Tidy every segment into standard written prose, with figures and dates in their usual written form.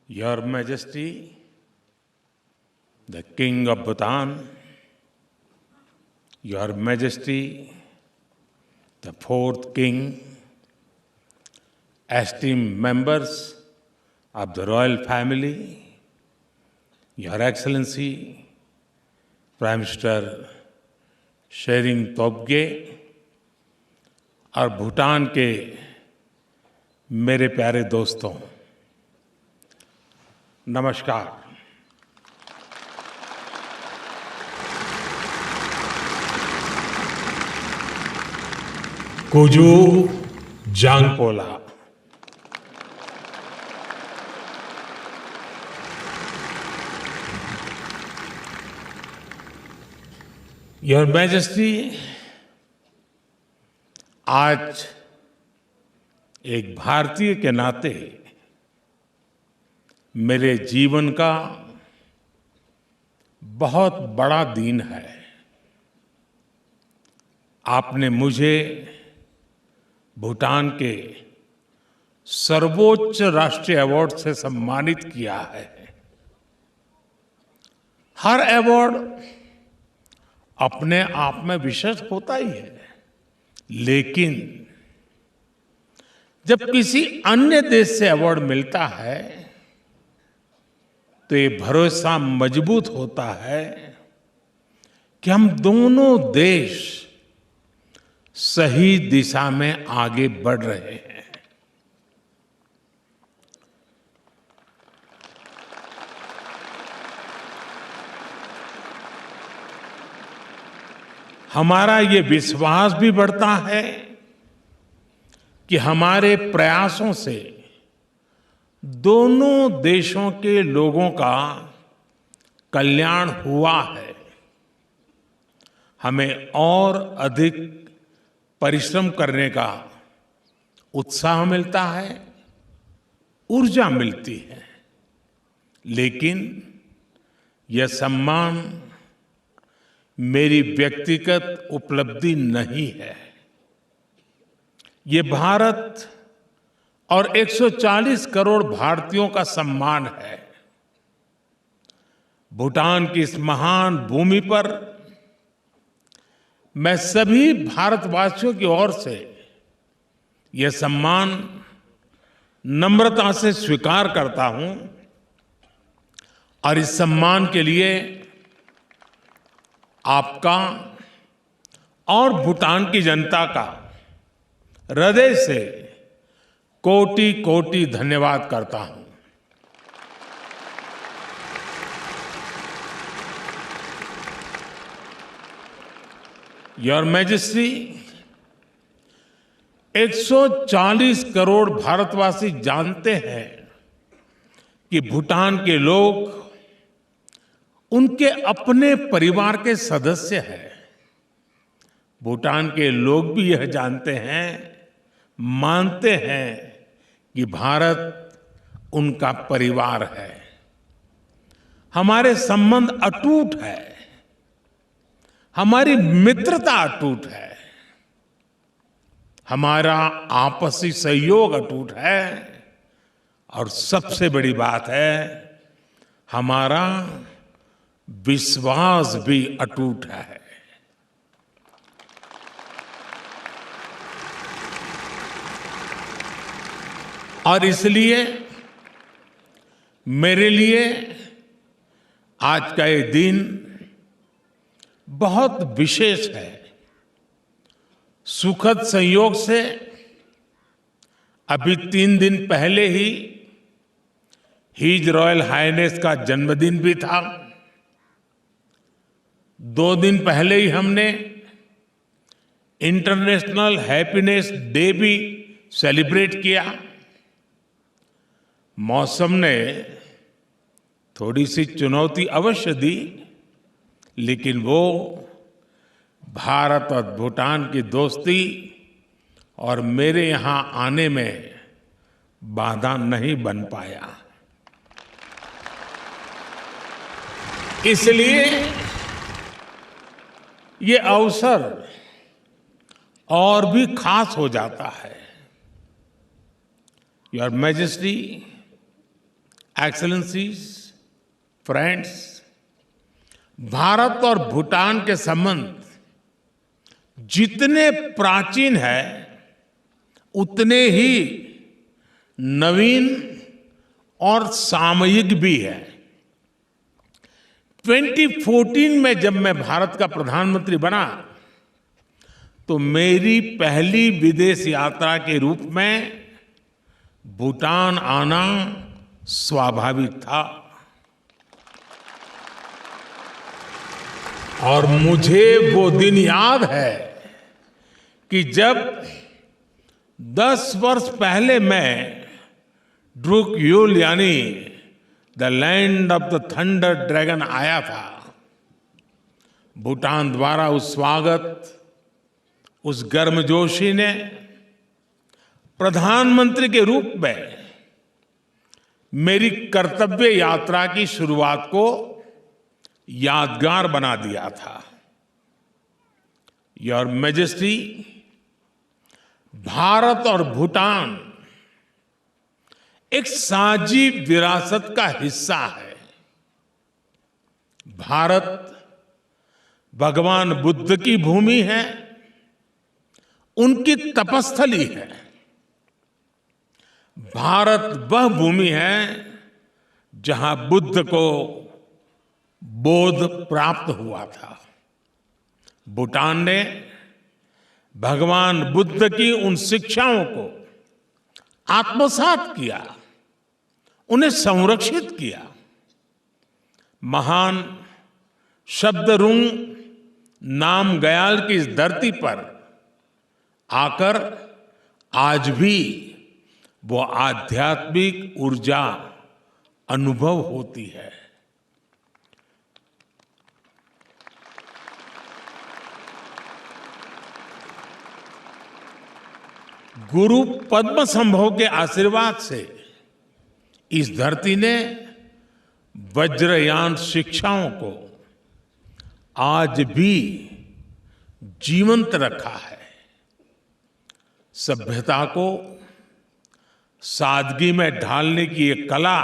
Your Majesty, the King of Bhutan, Your Majesty, the fourth King, esteemed members of the royal family, Your Excellency, Prime Minister Tshering Tobgay और भूटान के मेरे प्यारे दोस्तों, नमस्कार। Kuju जांगपोला। Your majesty, आज एक भारतीय के नाते मेरे जीवन का बहुत बड़ा दिन है। आपने मुझे भूटान के सर्वोच्च राष्ट्रीय अवार्ड से सम्मानित किया है। हर अवार्ड अपने आप में विशेष होता ही है, लेकिन जब किसी अन्य देश से अवार्ड मिलता है तो ये भरोसा मजबूत होता है कि हम दोनों देश सही दिशा में आगे बढ़ रहे हैं। हमारा ये विश्वास भी बढ़ता है कि हमारे प्रयासों से दोनों देशों के लोगों का कल्याण हुआ है। हमें और अधिक परिश्रम करने का उत्साह मिलता है, ऊर्जा मिलती है, लेकिन यह सम्मान मेरी व्यक्तिगत उपलब्धि नहीं है। ये भारत और 140 करोड़ भारतीयों का सम्मान है। भूटान की इस महान भूमि पर मैं सभी भारतवासियों की ओर से यह सम्मान नम्रता से स्वीकार करता हूं और इस सम्मान के लिए आपका और भूटान की जनता का हृदय से कोटि कोटि धन्यवाद करता हूं। योर मैजेस्टी, 140 करोड़ भारतवासी जानते हैं कि भूटान के लोग उनके अपने परिवार के सदस्य हैं। भूटान के लोग भी यह जानते हैं, मानते हैं कि भारत उनका परिवार है। हमारे संबंध अटूट है, हमारी मित्रता अटूट है, हमारा आपसी सहयोग अटूट है और सबसे बड़ी बात है, हमारा विश्वास भी अटूट है। और इसलिए मेरे लिए आज का ये दिन बहुत विशेष है। सुखद संयोग से अभी 3 दिन पहले ही हिज रॉयल हाइनेस का जन्मदिन भी था। 2 दिन पहले ही हमने इंटरनेशनल हैप्पीनेस डे भी सेलिब्रेट किया। मौसम ने थोड़ी सी चुनौती अवश्य दी, लेकिन वो भारत और भूटान की दोस्ती और मेरे यहां आने में बाधा नहीं बन पाया। इसलिए ये अवसर और भी खास हो जाता है। Your majesty, excellencies, friends, Bharat और भूटान के संबंध जितने प्राचीन हैं उतने ही नवीन और सामयिक भी है। 2014 में जब मैं भारत का प्रधानमंत्री बना तो मेरी पहली विदेश यात्रा के रूप में भूटान आना स्वाभाविक था। और मुझे वो दिन याद है कि जब 10 वर्ष पहले मैं ड्रूक यूल यानी the land of the thunder dragon आया था, भूटान द्वारा उस स्वागत, उस गर्मजोशी ने प्रधानमंत्री के रूप में मेरी कर्तव्य यात्रा की शुरुआत को यादगार बना दिया था। योर मैजेस्टी, भारत और भूटान एक साझी विरासत का हिस्सा है। भारत भगवान बुद्ध की भूमि है, उनकी तपस्थली है। भारत वह भूमि है जहां बुद्ध को बोध प्राप्त हुआ था। भूटान ने भगवान बुद्ध की उन शिक्षाओं को आत्मसात किया, उन्हें संरक्षित किया। महान शब्दरुंग नामग्याल की इस धरती पर आकर आज भी वो आध्यात्मिक ऊर्जा अनुभव होती है। गुरु पद्म संभव के आशीर्वाद से इस धरती ने वज्रयान शिक्षाओं को आज भी जीवंत रखा है। सभ्यता को सादगी में ढालने की ये कला,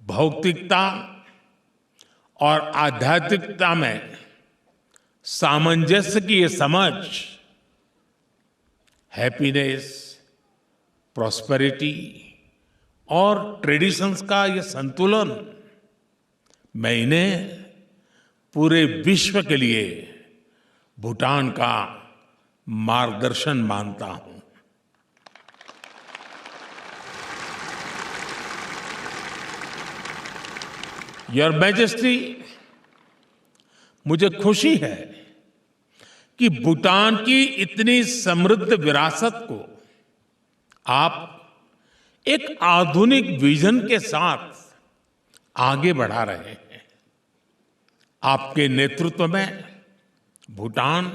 भौतिकता और आध्यात्मिकता में सामंजस्य की ये समझ, हैप्पीनेस, प्रॉस्पेरिटी और ट्रेडिशंस का ये संतुलन, मैं इन्हें पूरे विश्व के लिए भूटान का मार्गदर्शन मानता हूं। योर मैजेस्टी, मुझे खुशी है कि भूटान की इतनी समृद्ध विरासत को आप एक आधुनिक विजन के साथ आगे बढ़ा रहे हैं। आपके नेतृत्व में भूटान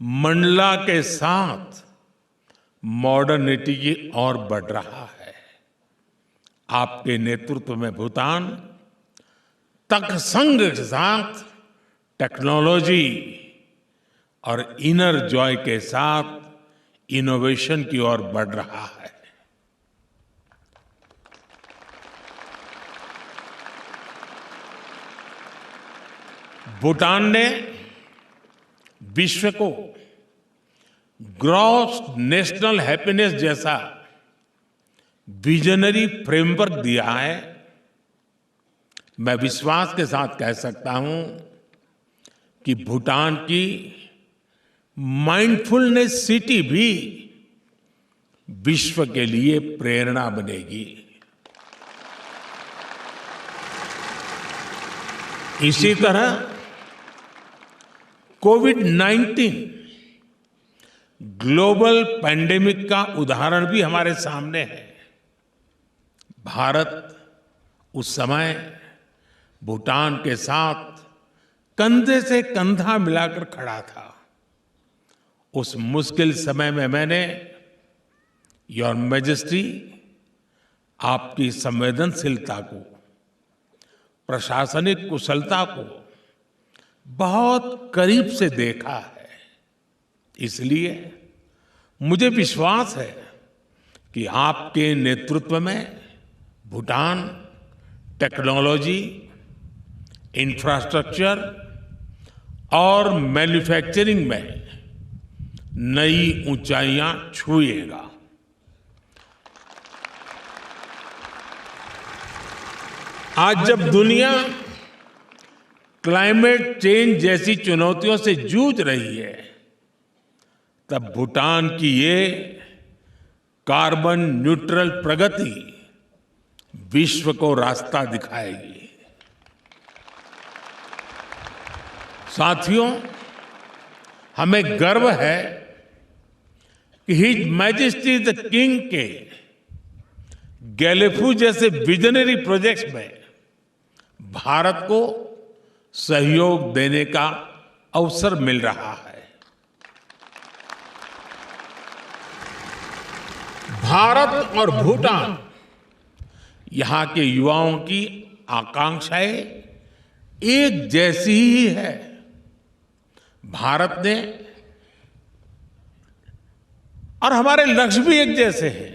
मंडला के साथ मॉडर्निटी की ओर बढ़ रहा है। आपके नेतृत्व में भूटान तकसंग के साथ टेक्नोलॉजी और इनर जॉय के साथ इनोवेशन की ओर बढ़ रहा है। भूटान ने विश्व को ग्रॉस नेशनल हैप्पीनेस जैसा विजनरी फ्रेमवर्क दिया है। मैं विश्वास के साथ कह सकता हूं कि भूटान की माइंडफुलनेस सिटी भी विश्व के लिए प्रेरणा बनेगी। इसी तरह कोविड-19 ग्लोबल पैंडेमिक का उदाहरण भी हमारे सामने है। भारत उस समय भूटान के साथ कंधे से कंधा मिलाकर खड़ा था। उस मुश्किल समय में मैंने, योर मैजेस्टी, आपकी संवेदनशीलता को, प्रशासनिक कुशलता को बहुत करीब से देखा है। इसलिए मुझे विश्वास है कि आपके नेतृत्व में भूटान टेक्नोलॉजी, इंफ्रास्ट्रक्चर और मैन्युफैक्चरिंग में नई ऊंचाइयां छुएगा। आज जब दुनिया क्लाइमेट चेंज जैसी चुनौतियों से जूझ रही है, तब भूटान की ये कार्बन न्यूट्रल प्रगति विश्व को रास्ता दिखाएगी। साथियों, हमें गर्व है कि हिज मैजेस्टी द किंग के गैलेफू जैसे विजनरी प्रोजेक्ट्स में भारत को सहयोग देने का अवसर मिल रहा है। भारत और भूटान, यहां के युवाओं की आकांक्षाएं एक जैसी ही है। भारत ने और हमारे लक्ष्य भी एक जैसे हैं।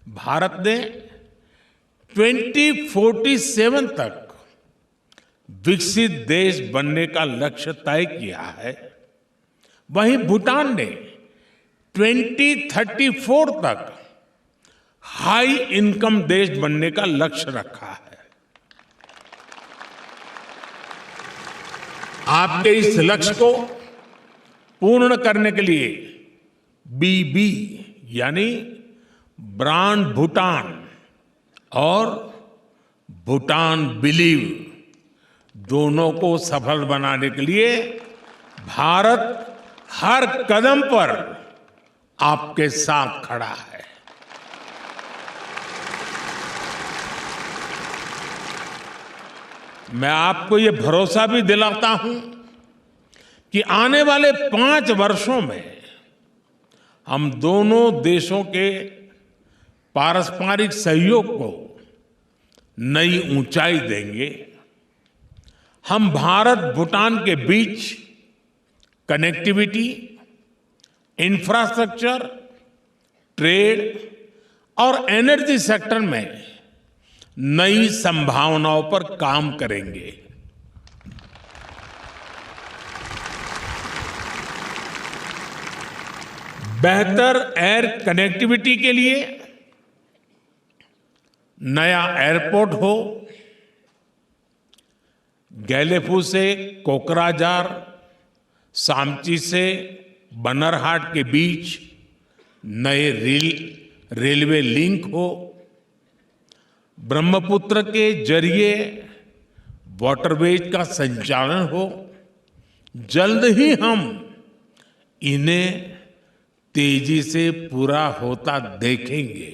भारत ने 2047 तक विकसित देश बनने का लक्ष्य तय किया है। वहीं भूटान ने 2034 तक हाई इनकम देश बनने का लक्ष्य रखा है। आपके इस लक्ष्य को पूर्ण करने के लिए बीबी यानी ब्रांड भूटान और भूटान बिलीव दोनों को सफल बनाने के लिए भारत हर कदम पर आपके साथ खड़ा है। मैं आपको ये भरोसा भी दिलाता हूं कि आने वाले 5 वर्षों में हम दोनों देशों के पारस्परिक सहयोग को नई ऊंचाई देंगे। हम भारत भूटान के बीच कनेक्टिविटी, इंफ्रास्ट्रक्चर, ट्रेड और एनर्जी सेक्टर में नई संभावनाओं पर काम करेंगे। बेहतर एयर कनेक्टिविटी के लिए नया एयरपोर्ट हो, गैलेफू से कोकराझार, सामची से बन्नरहाट के बीच नए रेलवे लिंक हो, ब्रह्मपुत्र के जरिए वाटरवेज का संचालन हो, जल्द ही हम इन्हें तेजी से पूरा होता देखेंगे।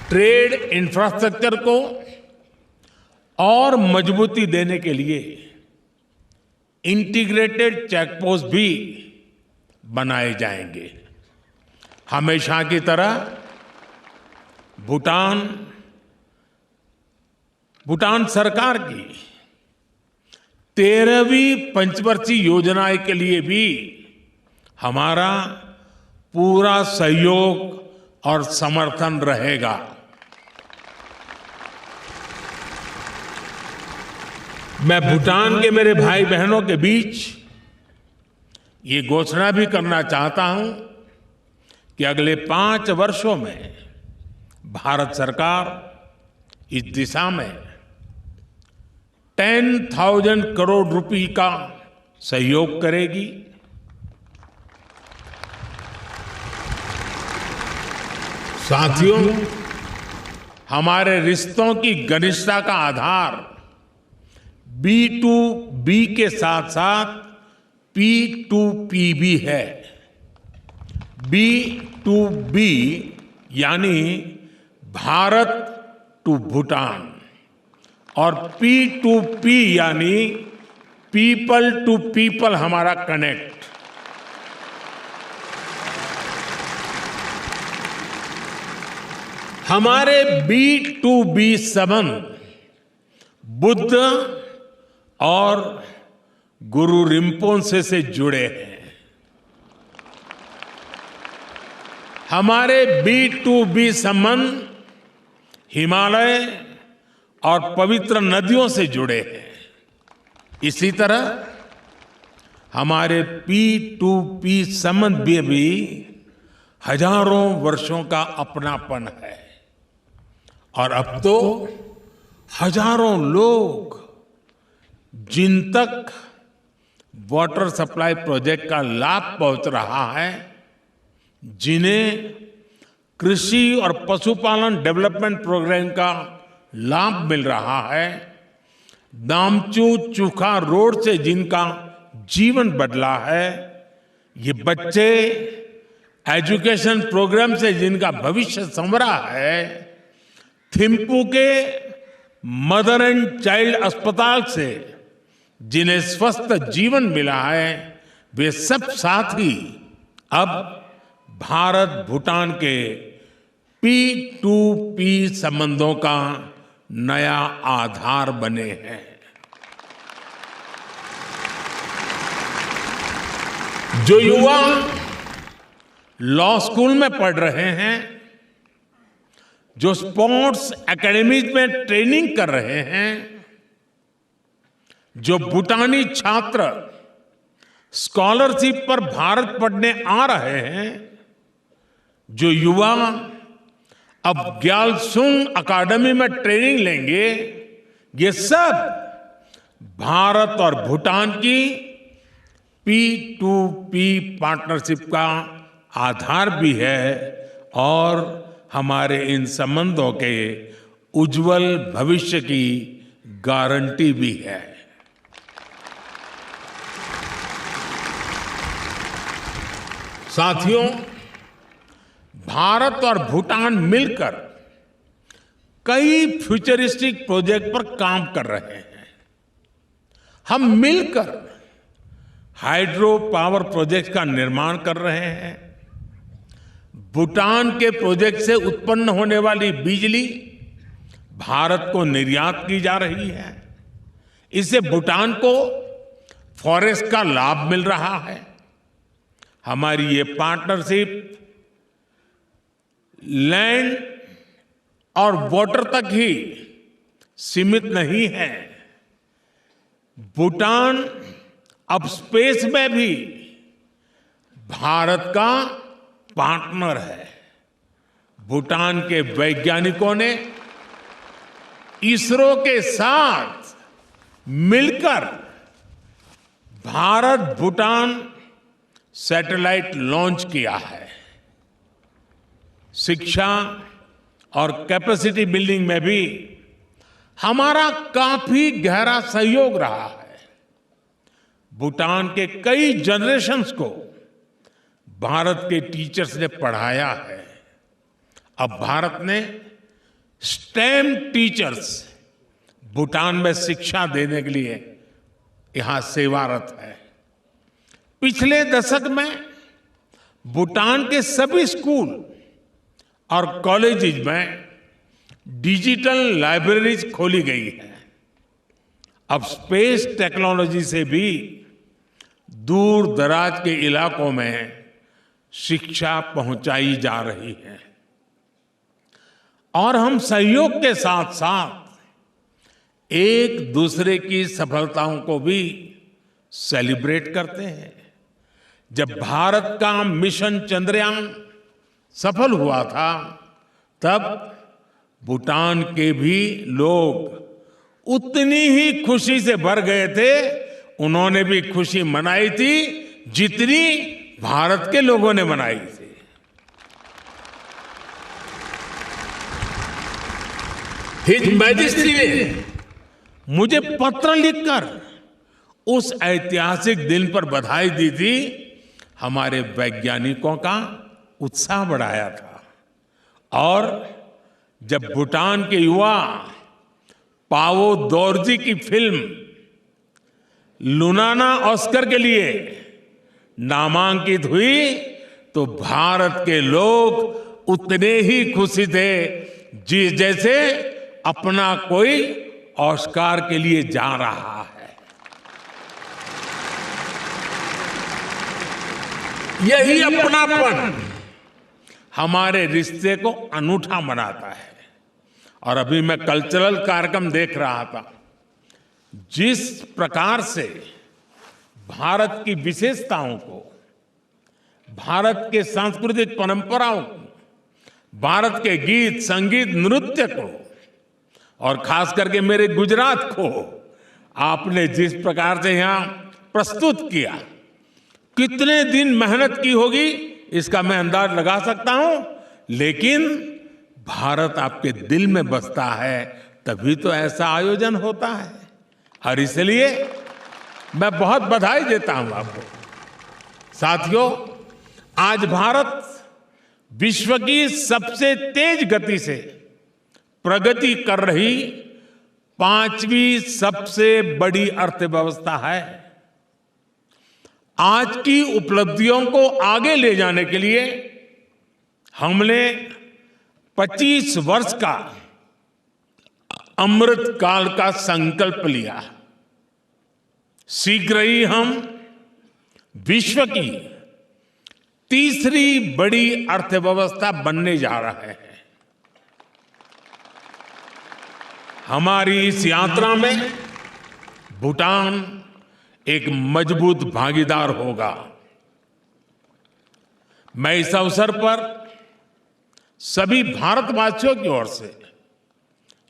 ट्रेड इंफ्रास्ट्रक्चर को और मजबूती देने के लिए इंटीग्रेटेड चेकपोस्ट भी बनाए जाएंगे। हमेशा की तरह भूटान सरकार की 13वीं पंचवर्षीय योजना के लिए भी हमारा पूरा सहयोग और समर्थन रहेगा। मैं भूटान के मेरे भाई बहनों के बीच ये घोषणा भी करना चाहता हूं कि अगले 5 वर्षों में भारत सरकार इस दिशा में 10,000 करोड़ रुपए का सहयोग करेगी। साथियों, हमारे रिश्तों की घनिष्ठता का आधार B2B के साथ साथ P2P भी है। B2B यानी भारत टू भूटान और P2P यानी पीपल टू पीपल हमारा कनेक्ट। हमारे B2B संबंध बुद्ध और गुरु रिम्पोंसे से जुड़े हैं। हमारे B2B संबंध हिमालय और पवित्र नदियों से जुड़े हैं। इसी तरह हमारे P2P संबंध भी हजारों वर्षों का अपनापन है और अब तो हजारों लोग जिन तक वाटर सप्लाई प्रोजेक्ट का लाभ पहुंच रहा है, जिन्हें कृषि और पशुपालन डेवलपमेंट प्रोग्राम का लाभ मिल रहा है, दामचू चूखा रोड से जिनका जीवन बदला है, ये बच्चे एजुकेशन प्रोग्राम से जिनका भविष्य संवरा है, थिम्पू के मदर एंड चाइल्ड अस्पताल से जिन्हें स्वस्थ जीवन मिला है, वे सब साथी अब भारत भूटान के P2P संबंधों का नया आधार बने हैं। जो युवा लॉ स्कूल में पढ़ रहे हैं, जो स्पोर्ट्स एकेडमीज में ट्रेनिंग कर रहे हैं, जो भूटानी छात्र स्कॉलरशिप पर भारत पढ़ने आ रहे हैं, जो युवा अब ग्यालसूंग अकादमी में ट्रेनिंग लेंगे, ये सब भारत और भूटान की P2P पार्टनरशिप का आधार भी है और हमारे इन संबंधों के उज्जवल भविष्य की गारंटी भी है। साथियों, भारत और भूटान मिलकर कई फ्यूचरिस्टिक प्रोजेक्ट पर काम कर रहे हैं। हम मिलकर हाइड्रो पावर प्रोजेक्ट का निर्माण कर रहे हैं। भूटान के प्रोजेक्ट से उत्पन्न होने वाली बिजली भारत को निर्यात की जा रही है। इससे भूटान को फॉरेस्ट का लाभ मिल रहा है। हमारी ये पार्टनरशिप लैंड और वाटर तक ही सीमित नहीं है। भूटान अब स्पेस में भी भारत का पार्टनर है। भूटान के वैज्ञानिकों ने इसरो के साथ मिलकर भारत भूटान सैटेलाइट लॉन्च किया है। शिक्षा और कैपेसिटी बिल्डिंग में भी हमारा काफी गहरा सहयोग रहा है। भूटान के कई जनरेशन्स को भारत के टीचर्स ने पढ़ाया है। अब भारत ने स्टेम टीचर्स भूटान में शिक्षा देने के लिए यहां सेवारत है। पिछले दशक में भूटान के सभी स्कूल और कॉलेजेस में डिजिटल लाइब्रेरीज खोली गई है। अब स्पेस टेक्नोलॉजी से भी दूर दराज के इलाकों में शिक्षा पहुंचाई जा रही है और हम सहयोग के साथ साथ एक दूसरे की सफलताओं को भी सेलिब्रेट करते हैं। जब भारत का मिशन चंद्रयान सफल हुआ था, तब भूटान के भी लोग उतनी ही खुशी से भर गए थे। उन्होंने भी खुशी मनाई थी जितनी भारत के लोगों ने मनाई थी। हिज मैजेस्टी ने मुझे पत्र लिखकर उस ऐतिहासिक दिन पर बधाई दी थी। हमारे वैज्ञानिकों का उत्साह बढ़ाया था और जब भूटान के युवा पावो दोरजी की फिल्म लुनाना ऑस्कर के लिए नामांकित हुई तो भारत के लोग उतने ही खुशी थे जैसे अपना कोई ऑस्कार के लिए जा रहा है। यही अपनापन हमारे रिश्ते को अनूठा बनाता है। और अभी मैं कल्चरल कार्यक्रम देख रहा था, जिस प्रकार से भारत की विशेषताओं को, भारत के सांस्कृतिक परंपराओं को, भारत के गीत संगीत नृत्य को और खास करके मेरे गुजरात को आपने जिस प्रकार से यहां प्रस्तुत किया, कितने दिन मेहनत की होगी इसका मैं अंदाज लगा सकता हूं, लेकिन भारत आपके दिल में बसता है तभी तो ऐसा आयोजन होता है। और इसलिए मैं बहुत बधाई देता हूं आपको। साथियों, आज भारत विश्व की सबसे तेज गति से प्रगति कर रही 5वीं सबसे बड़ी अर्थव्यवस्था है। आज की उपलब्धियों को आगे ले जाने के लिए हमने 25 वर्ष का अमृत काल का संकल्प लिया। शीघ्र ही हम विश्व की तीसरी बड़ी अर्थव्यवस्था बनने जा रहे हैं। हमारी इस यात्रा में भूटान एक मजबूत भागीदार होगा। मैं इस अवसर पर सभी भारतवासियों की ओर से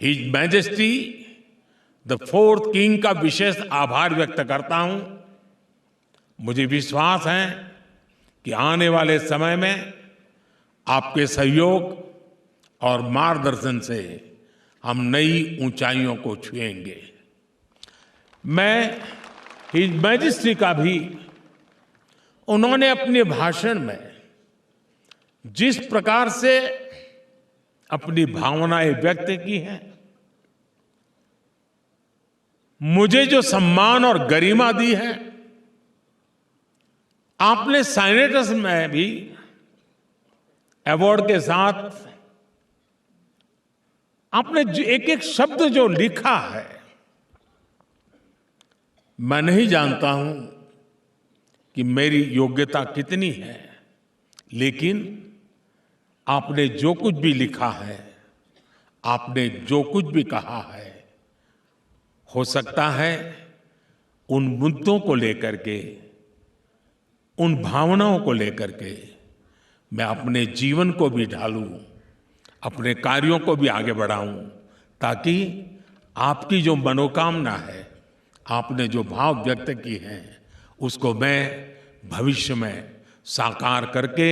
his majesty the 4th king का विशेष आभार व्यक्त करता हूं। मुझे विश्वास है कि आने वाले समय में आपके सहयोग और मार्गदर्शन से हम नई ऊंचाइयों को छुएंगे। मैं हिज मैजेस्टी का भी, उन्होंने अपने भाषण में जिस प्रकार से अपनी भावनाएं व्यक्त की हैं, मुझे जो सम्मान और गरिमा दी है, आपने साइनेटस में भी अवार्ड के साथ आपने एक एक शब्द जो लिखा है, मैं नहीं जानता हूं कि मेरी योग्यता कितनी है, लेकिन आपने जो कुछ भी लिखा है, आपने जो कुछ भी कहा है, हो सकता है उन मुद्दों को लेकर के, उन भावनाओं को लेकर के मैं अपने जीवन को भी ढालूं, अपने कार्यों को भी आगे बढ़ाऊं, ताकि आपकी जो मनोकामना है, आपने जो भाव व्यक्त की हैं, उसको मैं भविष्य में साकार करके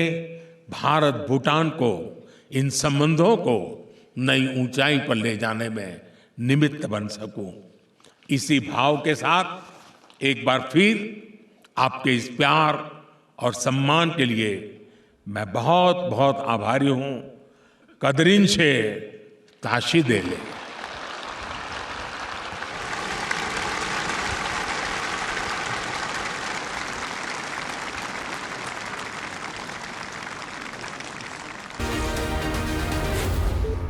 भारत भूटान को, इन संबंधों को नई ऊंचाई पर ले जाने में निमित्त बन सकूं। इसी भाव के साथ एक बार फिर आपके इस प्यार और सम्मान के लिए मैं बहुत बहुत आभारी हूं। कदरीन से ताशी दे ले।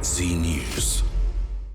Z News.